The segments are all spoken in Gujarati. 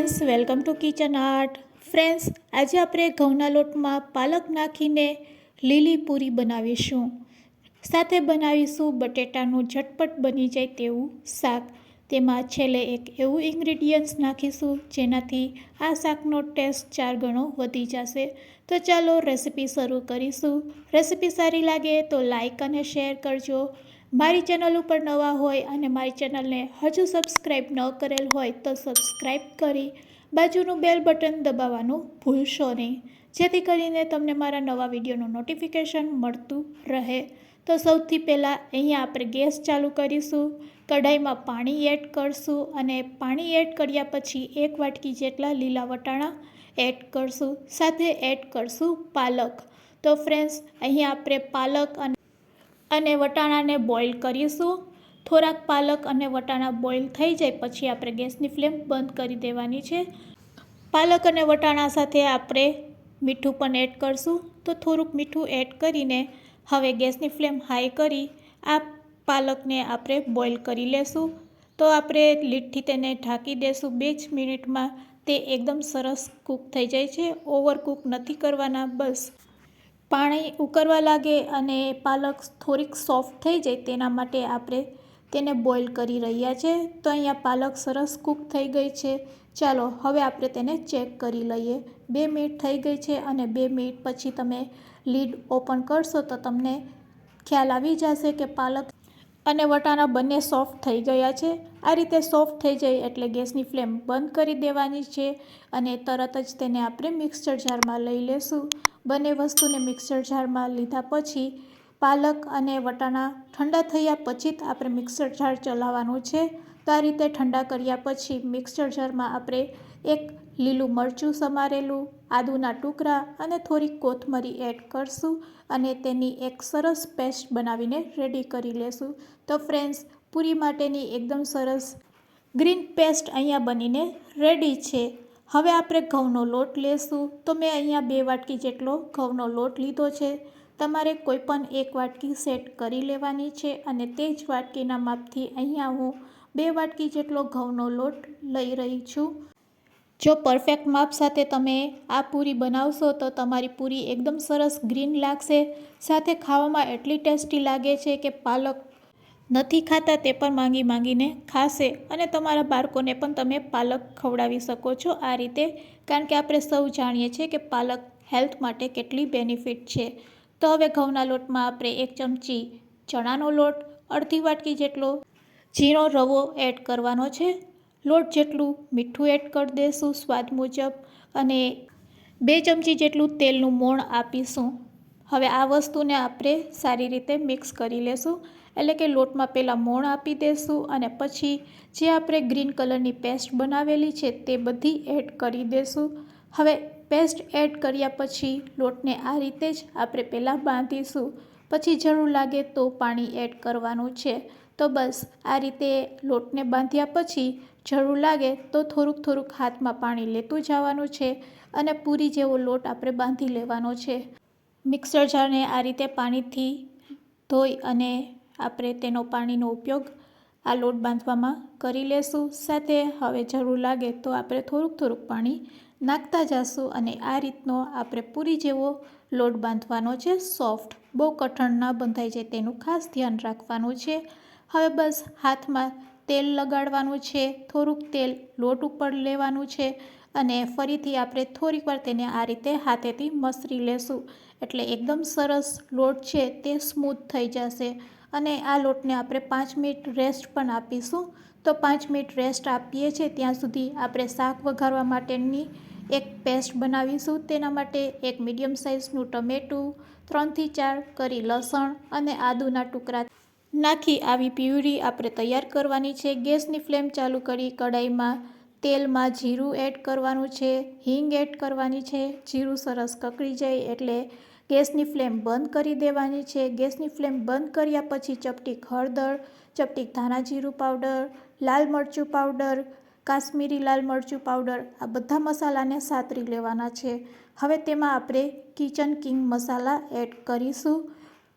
Friends, welcome to kitchen art. Friends, આજે આપણે ઘઉંના લોટમાં પાલક નાખીને લીલી પૂરી બનાવીશું. સાથે બનાવીશું બટેટાનું ઝટપટ બની જાય તેવું શાક. તેમાં છેલ્લે એક એવું ઇન્ગ્રીડિયન્ટ્સ નાખીશું જેનાથી આ શાકનો ટેસ્ટ 4 ગણો વધી જશે. તો ચાલો રેસીપી શરૂ કરીશું. રેસીપી સારી લાગે તો લાઈક અને શેર કરજો. મારી ચેનલ ઉપર નવા હોય અને મારી ચેનલને હજુ સબસ્ક્રાઈબ ન કરેલ હોય તો સબસ્ક્રાઈબ કરી બાજુનું બેલ બટન દબાવવાનું ભૂલશો નહીં, જેથી કરીને તમને મારા નવા વિડીયોનું નોટિફિકેશન મળતું રહે. તો સૌથી પહેલાં અહીંયા આપણે ગેસ ચાલુ કરીશું. કઢાઈમાં પાણી એડ કરશું અને પાણી એડ કર્યા પછી 1 વાટકી જેટલા લીલા વટાણા એડ કરશું. સાથે એડ કરશું પાલક. તો ફ્રેન્ડ્સ, અહીંયા આપણે પાલક અને વટાણાને બોઇલ કરીશું. થોડાક પાલક અને વટાણા બોઇલ થઈ જાય પછી આપણે ગેસની ફ્લેમ બંધ કરી દેવાની છે. પાલક અને વટાણા સાથે આપણે મીઠું પણ એડ કરશું. તો થોડુંક મીઠું એડ કરીને હવે ગેસની ફ્લેમ હાઈ કરી આ પાલકને આપણે બોઇલ કરી લેશું. તો આપણે લીડથી તેને ઢાંકી દેશું. 2 જ મિનિટમાં તે એકદમ સરસ કૂક થઈ જાય છે. ઓવરકૂક નથી કરવાના, બસ પાણી ઉકળવા લાગે અને પાલક થોડીક સોફ્ટ થઈ જાય તેના માટે આપણે તેને બોઇલ કરી રહ્યા છે. તો અહીંયા પાલક સરસ કૂક થઈ ગઈ છે. ચાલો હવે આપણે તેને ચેક કરી લઈએ. 2 મિનિટ થઈ ગઈ છે અને 2 મિનિટ પછી તમે લીડ ઓપન કરશો તો તમને ખ્યાલ આવી જશે કે પાલક અને વટાણા બંને સોફ્ટ થઈ ગયા છે. આ રીતે સોફ્ટ થઈ જાય એટલે ગેસની ફ્લેમ બંધ કરી દેવાની છે અને તરત જ તેને આપણે મિક્સર જારમાં લઈ લેશું. બંને વસ્તુને મિક્સર જારમાં લીધા પછી પાલક અને વટાણા ઠંડા થયા પછી જ આપણે મિક્સર જાર ચલાવવાનું છે. તો આ રીતે ઠંડા કર્યા પછી મિક્સર જારમાં આપણે 1 લીલું મરચું સમારેલું, આદુના ટુકડા અને થોડીક કોથમરી એડ કરશું અને તેની એક સરસ પેસ્ટ બનાવીને રેડી કરી લેશું. તો ફ્રેન્ડ્સ, પૂરી માટેની એકદમ સરસ ગ્રીન પેસ્ટ અહીંયા બનીને રેડી છે. હવે આપણે ઘઉંનો લોટ લેશું. તો મેં અહીંયા 2 વાટકી જેટલો ઘઉંનો લોટ લીધો છે. તમારે કોઈ પણ 1 વાટકી સેટ કરી લેવાની છે અને તે જ વાટકીના માપથી અહીંયા હું 2 વાટકી જેટલો ઘઉંનો લોટ લઈ રહી છું. જો પરફેક્ટ માપ સાથે તમે આ પૂરી બનાવશો તો તમારી પૂરી એકદમ સરસ ગ્રીન લાગશે. સાથે ખાવામાં એટલી ટેસ્ટી લાગે છે કે પાલક નથી ખાતા તે પણ માંગીને ખાશે અને તમારા બાળકોને પણ તમે પાલક ખવડાવી શકો છો આ રીતે, કારણ કે આપણે સૌ જાણીએ છીએ કે પાલક હેલ્થ માટે કેટલી બેનિફિટ છે. તો હવે ઘઉંના લોટમાં આપણે 1 ચમચી ચણાનો લોટ, અડધી વાટકી જેટલો ઝીણો રવો એડ કરવાનો છે. લોટ જેટલું મીઠું એડ કરી દઈશું સ્વાદ મુજબ અને 2 ચમચી જેટલું તેલનું મોણ આપીશું. હવે આ વસ્તુને આપણે સારી રીતે મિક્સ કરી લેશું. એટલે કે લોટમાં પહેલાં મોણ આપી દઈશું અને પછી જે આપણે ગ્રીન કલરની પેસ્ટ બનાવેલી છે તે બધી એડ કરી દઈશું. હવે પેસ્ટ એડ કર્યા પછી લોટને આ રીતે જ આપણે પહેલાં બાંધીશું. પછી જરૂર લાગે તો પાણી એડ કરવાનું છે. તો બસ આ રીતે લોટને બાંધ્યા પછી જરૂર લાગે તો થોડુંક હાથમાં પાણી લેતું જવાનું છે અને પૂરી જેવો લોટ આપણે બાંધી લેવાનો છે. મિક્સર જારને આ રીતે પાણીથી ધોઈ અને આપણે તેનો પાણીનો ઉપયોગ આ લોટ બાંધવામાં કરી લેશું. સાથે હવે જરૂર લાગે તો આપણે થોડુંક પાણી નાખતા જશું અને આ રીતનો આપણે પૂરી જેવો લોટ બાંધવાનો છે. સોફ્ટ, બહુ કઠણ ના બંધાઈ જાય તેનું ખાસ ધ્યાન રાખવાનું છે. હવે બસ હાથમાં તેલ લગાડવાનું છે. થોડુંક તેલ લોટ ઉપર લેવાનું છે અને ફરીથી આપણે થોડીક વાર તેને આ રીતે હાથેથી મસળી લેશું. એટલે એકદમ સરસ લોટ છે તે સ્મૂથ થઈ જશે અને આ લોટને આપણે 5 મિનિટ રેસ્ટ પણ આપીશું. તો 5 મિનિટ રેસ્ટ આપીએ છીએ ત્યાં સુધી આપણે શાક વઘારવા માટેની એક પેસ્ટ બનાવીશું. તેના માટે 1 મીડિયમ સાઇઝનું ટમેટું, 3 થી 4 કરી લસણ અને આદુના ટુકડા નાખી આવી પ્યુરી આપણે તૈયાર કરવાની છે. ગેસની ફ્લેમ ચાલુ કરી કઢાઈમાં તેલમાં જીરું એડ કરવાનું છે, હિંગ એડ કરવાની છે. જીરું સરસ કકળી જાય એટલે ગેસની ફ્લેમ બંધ કરી દેવાની છે. ગેસની ફ્લેમ બંધ કર્યા પછી ચપટીક હળદર, ચપટીક ધાણા જીરું પાવડર, લાલ મરચું પાવડર, કાશ્મીરી લાલ મરચું પાવડર, આ બધા મસાલાને સાતરી લેવાના છે. હવે તેમાં આપણે કિચન કિંગ મસાલા એડ કરીશું.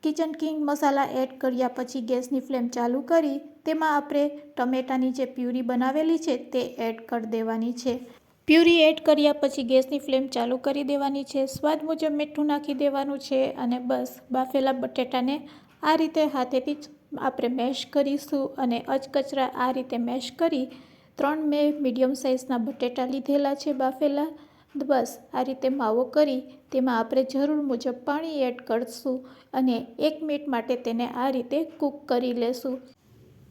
કિચન કિંગ મસાલા એડ કર્યા પછી ગેસની ફ્લેમ ચાલુ કરી તેમાં આપણે ટમેટાની જે પ્યુરી બનાવેલી છે તે એડ કરી દેવાની છે. પ્યુરી એડ કર્યા પછી ગેસની ફ્લેમ ચાલુ કરી દેવાની છે. સ્વાદ મુજબ મીઠું નાખી દેવાનું છે અને બસ બાફેલા બટેટાને આ રીતે હાથેથી જ આપણે મેશ કરીશું અને અચકચરા આ રીતે મેશ કરી 3 મેં મીડિયમ સાઇઝના બટેટા લીધેલા છે બાફેલા. બસ આ રીતે માવો કરી તેમાં આપણે જરૂર મુજબ પાણી એડ કરશું અને 1 મિનિટ માટે તેને આ રીતે કૂક કરી લેશું.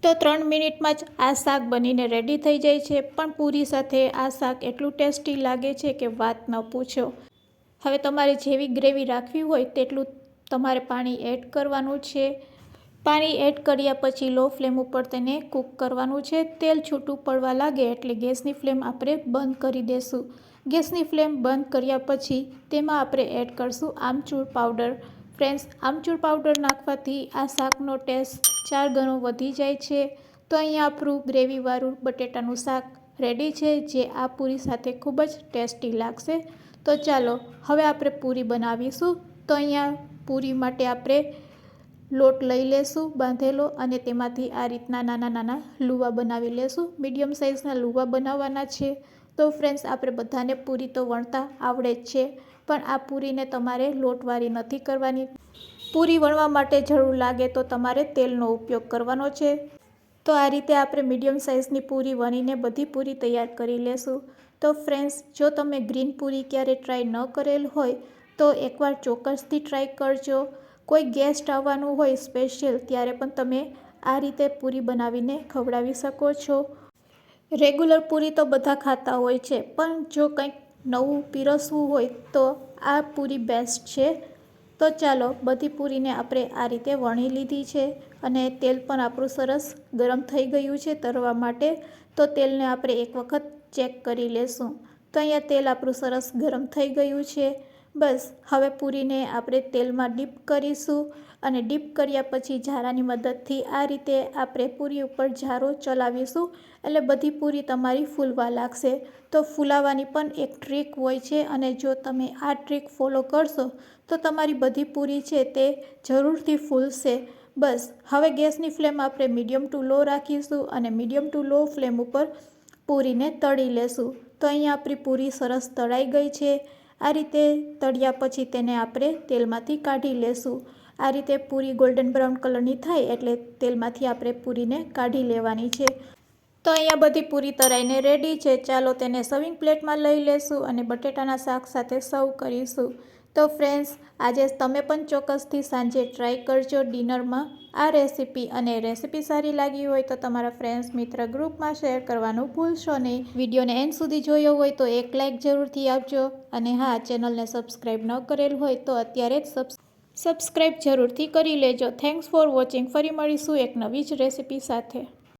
તો 3 મિનિટમાં જ આ શાક બનીને રેડી થઈ જાય છે. પણ પૂરી સાથે આ શાક એટલું ટેસ્ટી લાગે છે કે વાત ન પૂછો. હવે તમારે જેવી ગ્રેવી રાખવી હોય તેટલું તમારે પાણી એડ કરવાનું છે. પાણી એડ કર્યા પછી લો ફ્લેમ ઉપર તેને કૂક કરવાનું છે. તેલ છૂટું પડવા લાગે એટલે ગેસની ફ્લેમ આપણે બંધ કરી દેશું. ગેસની ફ્લેમ બંધ કર્યા પછી તેમાં આપણે એડ કરશું આમચૂર પાવડર. ફ્રેન્ડ્સ, આમચૂર પાવડર નાખવાથી આ શાકનો ટેસ્ટ 4 ગણો વધી જાય છે. તો અહીંયા આપણું ગ્રેવીવાળું બટેટાનું શાક રેડી છે, જે આ પૂરી સાથે ખૂબ જ ટેસ્ટી લાગશે. તો ચાલો હવે આપણે પૂરી બનાવીશું. તો અહીંયા પૂરી માટે આપણે લોટ લઈ લેશું બાંધેલો અને તેમાંથી આ રીતના નાના નાના લુવા બનાવી લેશું. મીડિયમ સાઇઝના લુવા બનાવવાના છે. તો ફ્રેન્ડ્સ, આપણે બધાને પૂરી તો વણતા આવડે જ છે, પણ આ પૂરીને તમારે લોટવાળી નથી કરવાની. પૂરી વણવા માટે જરૂર લાગે તો તમારે તેલનો ઉપયોગ કરવાનો છે. તો આ રીતે આપણે મીડિયમ સાઇઝની પૂરી વણીને બધી પૂરી તૈયાર કરી લેશું. તો ફ્રેન્ડ્સ, જો તમે ગ્રીન પૂરી ક્યારે ટ્રાય ન કરેલ હોય તો એકવાર ચોક્કસથી ટ્રાય કરજો. કોઈ ગેસ્ટ આવવાનું હોય સ્પેશિયલ ત્યારે પણ તમે આ રીતે પૂરી બનાવીને ખવડાવી શકો છો. રેગ્યુલર પૂરી તો બધા ખાતા હોય છે, પણ જો કંઈક નવું પીરસવું હોય તો આ પૂરી બેસ્ટ છે. તો ચાલો બધી પૂરીને આપણે આ રીતે વણી લીધી છે અને તેલ પણ આપણું સરસ ગરમ થઈ ગયું છે તળવા માટે. તો તેલને આપણે એક વખત ચેક કરી લેશું. તો અહીંયા તેલ આપણું સરસ ગરમ થઈ ગયું છે. બસ હવે પૂરીને આપણે તેલમાં ડીપ કરીશું અને ડીપ કર્યા પછી ઝારાની મદદથી આ રીતે આપણે પૂરી ઉપર ઝારો ચલાવીશું એટલે બધી પૂરી તમારી ફૂલવા લાગશે. તો ફૂલાવાની પણ એક ટ્રીક હોય છે અને જો તમે આ ટ્રીક ફોલો કરશો તો તમારી બધી પૂરી છે તે જરૂરથી ફૂલશે. બસ હવે ગેસની ફ્લેમ આપણે મીડિયમ ટુ લો રાખીશું અને મીડિયમ ટુ લો ફ્લેમ ઉપર પૂરીને તળી લેશું. તો અહીંયા આપણી પૂરી સરસ તળાઈ ગઈ છે. આ રીતે તળ્યા પછી તેને આપણે તેલમાંથી કાઢી લેશું. આ રીતે પૂરી ગોલ્ડન બ્રાઉન કલરની થાય એટલે તેલમાંથી આપણે પૂરીને કાઢી લેવાની છે. તો અહીંયા બધી પૂરી તળાઈને રેડી છે. ચાલો તેને સર્વિંગ પ્લેટમાં લઈ લેશું અને બટેટાના શાક સાથે સર્વ કરીશું. તો ફ્રેન્ડ્સ, આજે તમે પણ ચોક્કસથી સાંજે ટ્રાય કરજો ડિનરમાં આ રેસીપી. અને રેસીપી સારી લાગી હોય તો તમારા ફ્રેન્ડ્સ મિત્ર ગ્રુપમાં શેર કરવાનું ભૂલશો નહીં. વિડીયોને એન્ડ સુધી જોયો હોય તો એક લાઇક જરૂરથી આપજો અને હા, ચેનલને સબસ્ક્રાઈબ ન કરેલ હોય તો અત્યારે જ સબસ્ક્રાઈબ જરૂરથી કરી લેજો. Thanks for watching. ફરી મળીશું એક નવી જ રેસીપી સાથે.